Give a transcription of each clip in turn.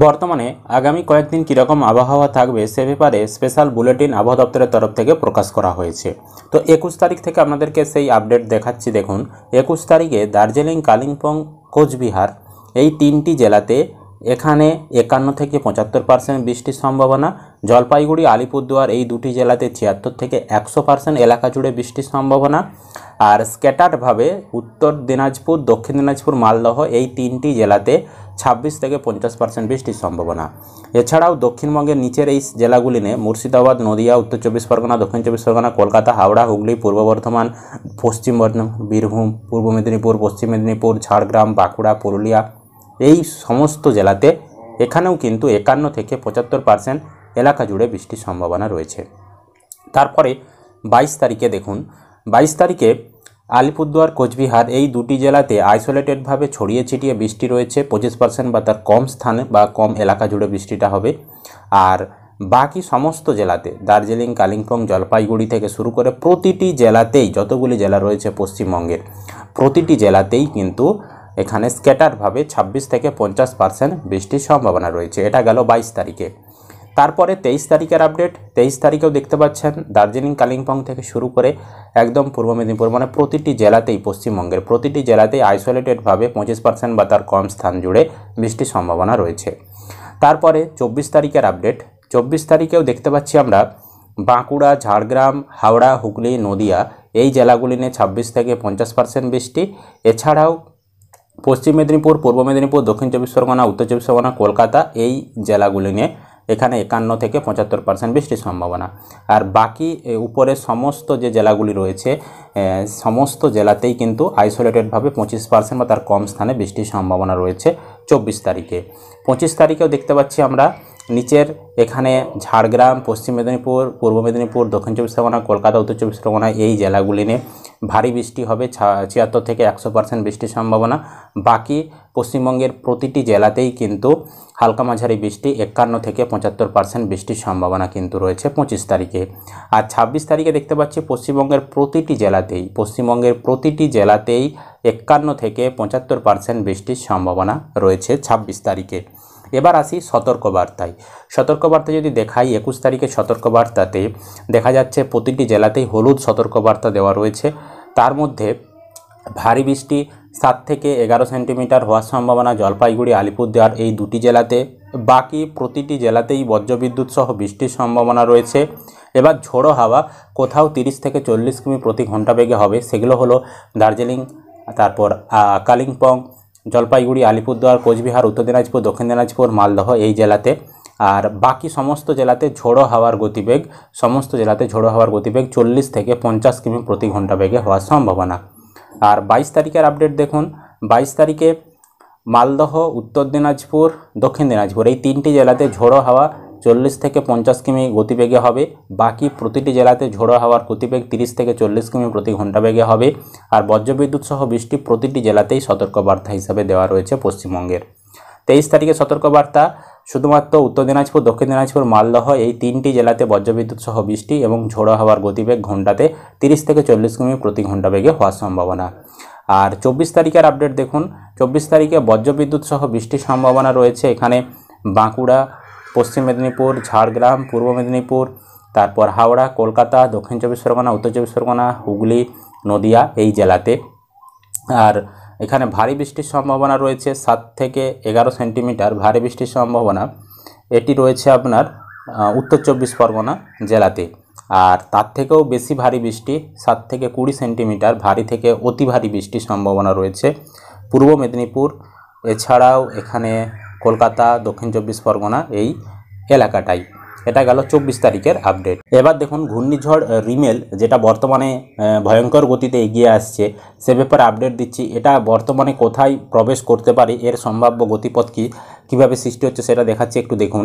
বর্তমানে আগামী কয়েকদিন কীরকম আবহাওয়া থাকবে সে ব্যাপারে স্পেশাল বুলেটিন আবহাওয়া দপ্তরের তরফ থেকে প্রকাশ করা হয়েছে। তো 21 তারিখ থেকে আপনাদেরকে সেই আপডেট দেখাচ্ছি। দেখুন 21 তারিখে দার্জিলিং, কালিম্পং, কোচবিহার এই তিনটি জেলাতে এখানে 51 থেকে 75% বৃষ্টির সম্ভাবনা। জলপাইগুড়ি, আলিপুরদুয়ার এই দুটি জেলাতে 76 থেকে 100% এলাকা জুড়ে বৃষ্টির সম্ভাবনা। আর স্ক্যাটার্ডভাবে উত্তর দিনাজপুর, দক্ষিণ দিনাজপুর, মালদহ এই তিনটি জেলাতে 26 থেকে 50% বৃষ্টির সম্ভাবনা। এছাড়াও দক্ষিণবঙ্গের নিচের এই জেলাগুলি নিয়ে মুর্শিদাবাদ, নদিয়া, উত্তর চব্বিশ পরগনা, দক্ষিণ চব্বিশ পরগনা, কলকাতা, হাওড়া, হুগলি, পূর্ব বর্ধমান, পশ্চিম বর্ধমান, বীরভূম, পূর্ব মেদিনীপুর, পশ্চিম মেদিনীপুর, ঝাড়গ্রাম, বাঁকুড়া, পুরুলিয়া এই সমস্ত জেলাতে এখানেও কিন্তু 51 থেকে 75% এলাকা জুড়ে বৃষ্টির সম্ভাবনা রয়েছে। তারপরে 22 তারিখে দেখুন, 22 তারিখে আলিপুরদুয়ার, কোচবিহার এই দুটি জেলাতে আইসোলেটেডভাবে ছড়িয়ে ছিটিয়ে বৃষ্টি রয়েছে। 25% বা তার কম স্থানে বা কম এলাকা জুড়ে বৃষ্টিটা হবে। আর বাকি সমস্ত জেলাতে দার্জিলিং, কালিম্পং, জলপাইগুড়ি থেকে শুরু করে প্রতিটি জেলাতেই, যতগুলি জেলা রয়েছে পশ্চিমবঙ্গের প্রতিটি জেলাতেই কিন্তু এখানে স্ক্যাটারভাবে 26 থেকে 50% বৃষ্টির সম্ভাবনা রয়েছে। এটা গেল 22 তারিখে। তারপরে 23 তারিখের আপডেট। 23 তারিখেও দেখতে পাচ্ছেন দার্জিলিং, কালিম্পং থেকে শুরু করে একদম পূর্ব মেদিনীপুর, মানে প্রতিটি জেলাতেই, পশ্চিমবঙ্গের প্রতিটি জেলাতেই আইসোলেটেডভাবে 25% বা তার কম স্থান জুড়ে বৃষ্টির সম্ভাবনা রয়েছে। তারপরে 24 তারিখের আপডেট। 24 তারিখেও দেখতে পাচ্ছি আমরা বাঁকুড়া, ঝাড়গ্রাম, হাওড়া, হুগলি, নদিয়া এই জেলাগুলি নিয়ে 26 থেকে 50% বৃষ্টি। এছাড়াও পশ্চিম মেদিনীপুর, পূর্ব মেদিনীপুর, দক্ষিণ চব্বিশ পরগনা, উত্তর চব্বিশ পরগনা, কলকাতা এই জেলাগুলি নিয়ে এখানে 51 থেকে 75% বৃষ্টির সম্ভাবনা। আর বাকি উপরে সমস্ত যে জেলাগুলি রয়েছে সমস্ত জেলাতেই কিন্তু আইসোলেটেডভাবে 25% বা তার কম স্থানে বৃষ্টির সম্ভাবনা রয়েছে 24 তারিখে। 25 তারিখেও দেখতে পাচ্ছি আমরা নিচের এখানে ঝাড়গ্রাম, পশ্চিম মেদিনীপুর, পূর্ব মেদিনীপুর, দক্ষিণ চব্বিশ পরগনা, কলকাতা, উত্তর চব্বিশ পরগনা এই জেলাগুলি নিয়ে ভারী বৃষ্টি হবে। 76 থেকে 100% বৃষ্টির সম্ভাবনা। বাকি পশ্চিমবঙ্গের প্রতিটি জেলাতেই কিন্তু হালকা মাঝারি বৃষ্টি, 51 থেকে 75% বৃষ্টির সম্ভাবনা কিন্তু রয়েছে 25 তারিখে। আর 26 তারিখে দেখতে পাচ্ছি পশ্চিমবঙ্গের প্রতিটি জেলাতেই 51 থেকে 75% বৃষ্টির সম্ভাবনা রয়েছে 26 তারিখে। এবার আসি সতর্কবার্তায়। সতর্কবার্তা যদি দেখাই 21 তারিখে সতর্কবার্তাতে দেখা যাচ্ছে প্রতিটি জেলাতেই হলুদ সতর্কবার্তা দেওয়া রয়েছে। তার মধ্যে ভারী বৃষ্টি 7 থেকে 11 সেন্টিমিটার হওয়ার সম্ভাবনা জলপাইগুড়ি, আলিপুরদুয়ার এই দুটি জেলাতে। বাকি প্রতিটি জেলাতেই বজ্রবিদ্যুৎ সহ বৃষ্টির সম্ভাবনা রয়েছে। এবার ঝোড়ো হাওয়া কোথাও 30 থেকে 40 কিমি প্রতি ঘন্টা বেগে হবে। সেগুলো হলো দার্জিলিং, তারপর কালিম্পং, জলপাইগুড়ি, আলিপুরদুয়ার, কোচবিহার, উত্তর দিনাজপুর, দক্ষিণ দিনাজপুর, মালদহ এই জেলাতে। আর বাকি সমস্ত জেলাতে ঝোড়ো হাওয়ার গতিবেগ 40 থেকে 50 কিমি প্রতি ঘন্টা বেগে হওয়ার সম্ভাবনা। আর 22 তারিখের আপডেট দেখুন। 22 তারিখে মালদহ, উত্তর দিনাজপুর, দক্ষিণ দিনাজপুর এই তিনটি জেলাতে ঝোড়ো হাওয়া 40 থেকে 50 কিমি গতিবেগে হবে। বাকি প্রতিটি জেলাতে ঝোড়ো হাওয়ার গতিবেগ 30 থেকে 40 কিমি প্রতি ঘন্টা বেগে হবে। আর বজ্রবিদ্যুৎ সহ বৃষ্টি প্রতিটি জেলাতেই সতর্কবার্তা হিসাবে দেওয়া রয়েছে পশ্চিমবঙ্গের। 23 তারিখে সতর্কবার্তা শুধুমাত্র উত্তর দিনাজপুর, দক্ষিণ দিনাজপুর, মালদহ এই তিনটি জেলাতে বজ্রবিদ্যুৎ সহ বৃষ্টি এবং ঝোড়ো হাওয়ার গতিবেগ ঘন্টাতে 30 থেকে 40 কিমি প্রতি ঘন্টা বেগে হওয়ার সম্ভাবনা। আর 24 তারিখের আপডেট দেখুন। 24 তারিখে বজ্রবিদ্যুৎ সহ বৃষ্টির সম্ভাবনা রয়েছে এখানে বাঁকুড়া, পশ্চিম মেদিনীপুর, ঝাড়গ্রাম, পূর্ব মেদিনীপুর, তারপর হাওড়া, কলকাতা, দক্ষিণ চব্বিশ পরগনা, উত্তর চব্বিশ পরগনা, হুগলি, নদিয়া এই জেলাতে। আর এখানে ভারী বৃষ্টির সম্ভাবনা রয়েছে 7 থেকে 11 সেন্টিমিটার ভারী বৃষ্টির সম্ভাবনা। এটি রয়েছে আপনার উত্তর চব্বিশ পরগনা জেলাতে। আর তার থেকেও বেশি ভারী বৃষ্টি 7 থেকে 20 সেন্টিমিটার ভারী থেকে অতি ভারী বৃষ্টির সম্ভাবনা রয়েছে পূর্ব মেদিনীপুর, এছাড়াও এখানে কলকাতা, দক্ষিণ চব্বিশ পরগনা এই এলাকাটাই। এটা গেল 24 তারিখের আপডেট। এবার দেখুন ঘূর্ণিঝড় রিমেল যেটা বর্তমানে ভয়ঙ্কর গতিতে এগিয়ে আসছে সে ব্যাপারে আপডেট দিচ্ছি। এটা বর্তমানে কোথায় প্রবেশ করতে পারে, এর সম্ভাব্য গতিপথ কীভাবে সৃষ্টি হচ্ছে সেটা দেখাচ্ছি, একটু দেখুন।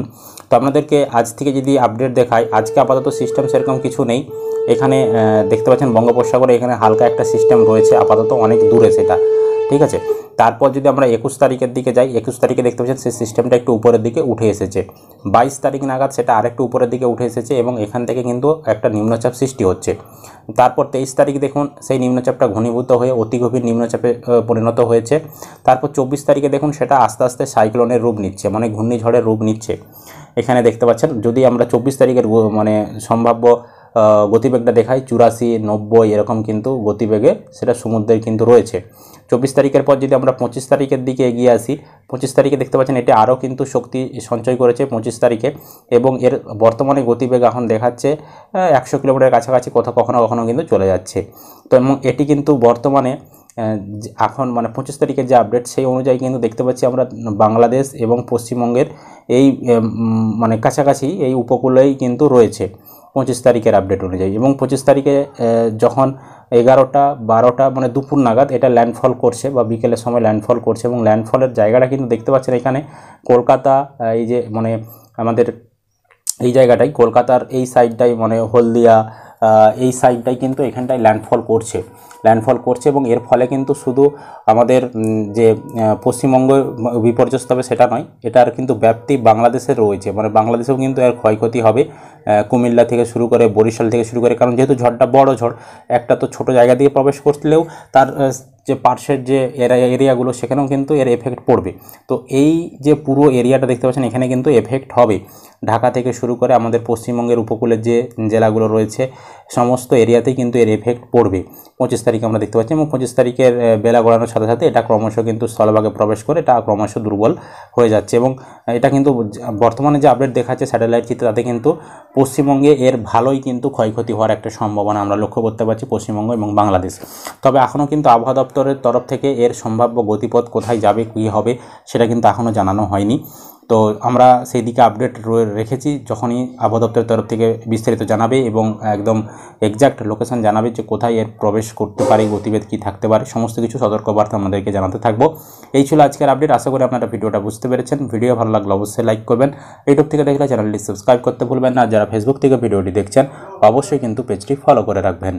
তো আপনাদেরকে আজ থেকে যদি আপডেট দেখায়, আজকে আপাতত সিস্টেম সেরকম কিছু নেই। এখানে দেখতে পাচ্ছেন বঙ্গোপসাগরে এখানে হালকা একটা সিস্টেম রয়েছে আপাতত, অনেক দূরে সেটা, ঠিক আছে। তারপর যদি আমরা 21 তারিখের দিকে যাই, 21 তারিখে দেখতে পাচ্ছেন সেই সিস্টেমটা একটু উপরের দিকে উঠে এসেছে। 22 তারিখ নাগাদ সেটা আরেকটু উপরের দিকে উঠে এসেছে এবং এখান থেকে কিন্তু একটা নিম্নচাপ সৃষ্টি হচ্ছে। তারপর 23 তারিখ দেখুন সেই নিম্নচাপটা ঘনীভূত হয়ে অতি গভীর নিম্নচাপে পরিণত হয়েছে। তারপর 24 তারিখে দেখুন সেটা আস্তে আস্তে সাইক্লোনের রূপ নিচ্ছে, মানে ঘূর্ণিঝড়ের রূপ নিচ্ছে। এখানে দেখতে পাচ্ছেন যদি আমরা 24 তারিখের মানে সম্ভাব্য গতিবেগটা দেখাই 84, 90 এরকম কিন্তু গতিবেগে সেটা সমুদ্রের কিন্তু রয়েছে। 24 তারিখের পর যদি আমরা 25 তারিখের দিকে এগিয়ে আসি, 25 তারিখে দেখতে পাচ্ছেন এটি আরও কিন্তু শক্তি সঞ্চয় করেছে 25 তারিখে এবং এর বর্তমানে গতিবেগ এখন দেখাচ্ছে 100 কিলোমিটারের কাছাকাছি, কখনো কখনো কিন্তু চলে যাচ্ছে। তো এবং এটি কিন্তু বর্তমানে এখন মানে 25 তারিখের যে আপডেট সেই অনুযায়ী কিন্তু দেখতে পাচ্ছি আমরা বাংলাদেশ এবং পশ্চিমবঙ্গের এই মানে কাছাকাছি এই উপকূলেই কিন্তু রয়েছে 25 তারিখের আপডেট অনুযায়ী। এবং 25 তারিখে যখন 11টা 12টা মানে দুপুর নাগাদ এটা ল্যান্ডফল করছে বা বিকেলের সময় ল্যান্ডফল করছে এবং ল্যান্ডফলের জায়গাটা কিন্তু দেখতে পাচ্ছেন এখানে কলকাতা, এই যে মানে আমাদের এই জায়গাটাই কলকাতার এই সাইডটাই মানে হলদিয়া এই সাইডটাই কিন্তু এখানটায় ল্যান্ডফল করছে এবং এর ফলে কিন্তু শুধু আমাদের যে পশ্চিমবঙ্গ বিপর্যস্ত হবে সেটা নয়, এটার কিন্তু ব্যাপ্তি বাংলাদেশের রয়েছে, মানে বাংলাদেশেও কিন্তু এর ক্ষয়ক্ষতি হবে কুমিল্লা থেকে শুরু করে বরিশাল থেকে শুরু করে, কারণ যেহেতু ঝড়টা বড় ঝড়, একটা তো ছোট জায়গা দিয়ে প্রবেশ করলেও তার যে পার্শ্বের যে এরিয়াগুলো সেখানেও কিন্তু এর এফেক্ট পড়বে। তো এই যে পুরো এরিয়াটা দেখতে পাচ্ছেন এখানে কিন্তু এফেক্ট হবে, ঢাকা থেকে শুরু করে আমাদের পশ্চিমবঙ্গের উপকূলের যে জেলাগুলো রয়েছে সমস্ত এরিয়াতেই কিন্তু এর এফেক্ট পড়বে 25 তারিখে আমরা দেখতে পাচ্ছি। এবং 25 তারিখের বেলা গড়ানোর সাথে সাথে এটা ক্রমশ কিন্তু স্থলভাগে প্রবেশ করে এটা ক্রমশ দুর্বল হয়ে যাচ্ছে এবং এটা কিন্তু বর্তমানে যে আপডেট দেখাচ্ছে স্যাটেলাইট চিত্রে তাতে কিন্তু পশ্চিমবঙ্গে এর ভালোই কিন্তু ক্ষয়ক্ষতি হওয়ার একটা সম্ভাবনা আমরা লক্ষ্য করতে পারছি পশ্চিমবঙ্গ এবং বাংলাদেশ। তবে এখনও কিন্তু আবহাওয়া দপ্তরের তরফ থেকে এর সম্ভাব্য গতিপথ কোথায় যাবে কী হবে সেটা কিন্তু এখনও জানানো হয়নি। তো আমরা সেই দিকে আপডেট রেখেছি, যখনই আবহাওয়া দপ্তরের তরফ থেকে বিস্তারিত জানাবে এবং একদম এক্স্যাক্ট লোকেশন জানাবে যে কোথায় এর প্রবেশ করতে পারে, গতিবেগ কী থাকতে পারে, সমস্ত কিছু সতর্কবার্তা আমাদেরকে জানাতে থাকবো। এই ছিল আজকের আপডেট। আশা করি আপনারা ভিডিওটা বুঝতে পেরেছেন। ভিডিও ভালো লাগলে অবশ্যই লাইক করবেন, ইউটিউব থেকে দেখলে চ্যানেলটি সাবস্ক্রাইব করতে ভুলবেন না, যারা ফেসবুক থেকে ভিডিওটি দেখছেন অবশ্যই কিন্তু পেজটি ফলো করে রাখবেন।